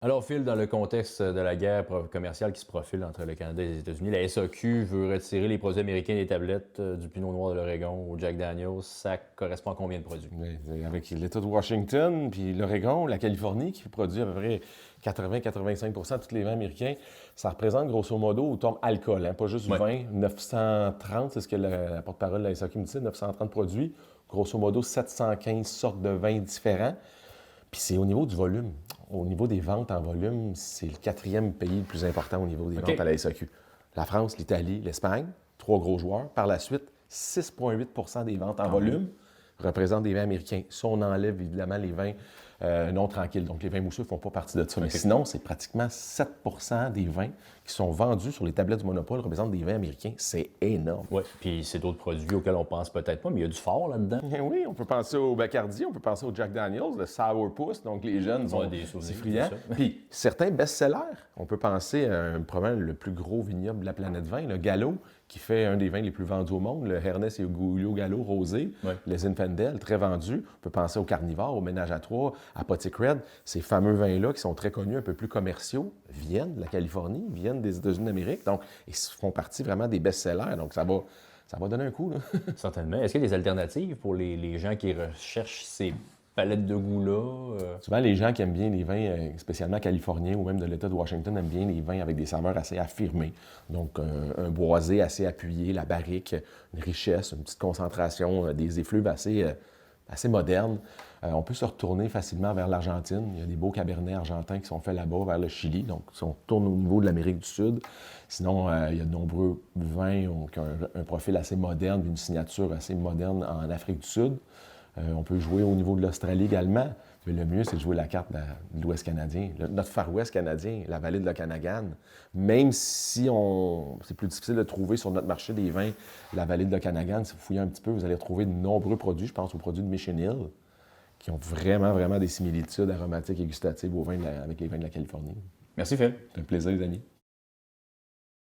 Alors, Phil, dans le contexte de la guerre commerciale qui se profile entre le Canada et les États-Unis, la SAQ veut retirer les produits américains des tablettes du Pinot Noir de l'Oregon au Jack Daniels. Ça correspond à combien de produits? Oui, avec l'État de Washington, puis l'Oregon, la Californie, qui produit à peu près 80-85 de tous les vins américains, ça représente grosso modo, au terme alcool, hein, pas juste du Ouais. vin, 930, c'est ce que la porte-parole de la SAQ me dit, 930 produits, grosso modo 715 sortes de vins différents. Puis c'est au niveau du volume. Au niveau des ventes en volume, c'est le quatrième pays le plus important au niveau des OK. ventes à la SAQ. La France, l'Italie, l'Espagne, trois gros joueurs. Par la suite, 6,8 des ventes en volume représentent des vins américains. Ça, on enlève évidemment les vins non tranquilles. Donc, les vins mousseux ne font pas partie de ça. Mais sinon, c'est pratiquement 7 des vins qui sont vendus sur les tablettes du Monopole représentent des vins américains. C'est énorme. Oui, puis c'est d'autres produits auxquels on pense peut-être pas, mais il y a du fort là-dedans. Oui, on peut penser au Bacardi, on peut penser au Jack Daniels, le Sourpuss, donc les jeunes Ils sont ont des souvenirs, c'est friands. c'est ça. Puis certains best-sellers, on peut penser à probablement le plus gros vignoble de la planète vin, le Gallo, qui fait un des vins les plus vendus au monde, le Ernest et Julio Gallo rosé, Ouais. le Zinfandel, très vendu. On peut penser au Carnivore, au Ménage à trois, à Potic Red. Ces fameux vins-là qui sont très connus, un peu plus commerciaux, viennent de la Californie, viennent des États-Unis d'Amérique. Donc, ils font partie vraiment des best-sellers. Donc, ça va donner un coup, là. Certainement. Est-ce qu'il y a des alternatives pour les gens qui recherchent ces palettes de goût-là? Souvent, les gens qui aiment bien les vins, spécialement californiens ou même de l'État de Washington, aiment bien les vins avec des saveurs assez affirmées. Donc, un boisé assez appuyé, la barrique, une richesse, une petite concentration, des effluves assez modernes. On peut se retourner facilement vers l'Argentine. Il y a des beaux cabernets argentins qui sont faits là-bas, vers le Chili. Donc, si on retourne au niveau de l'Amérique du Sud, sinon, il y a de nombreux vins qui ont un profil assez moderne, une signature assez moderne en Afrique du Sud. On peut jouer au niveau de l'Australie également. Mais le mieux, c'est de jouer la carte de l'Ouest canadien, notre Far West canadien, la vallée de l'Okanagan. Même si c'est plus difficile de trouver sur notre marché des vins la vallée de l'Okanagan, si vous fouillez un petit peu, vous allez retrouver de nombreux produits. Je pense aux produits de Mission Hill, qui ont vraiment, vraiment des similitudes aromatiques et gustatives avec les vins de la Californie. Merci, Phil. C'est un plaisir, les amis.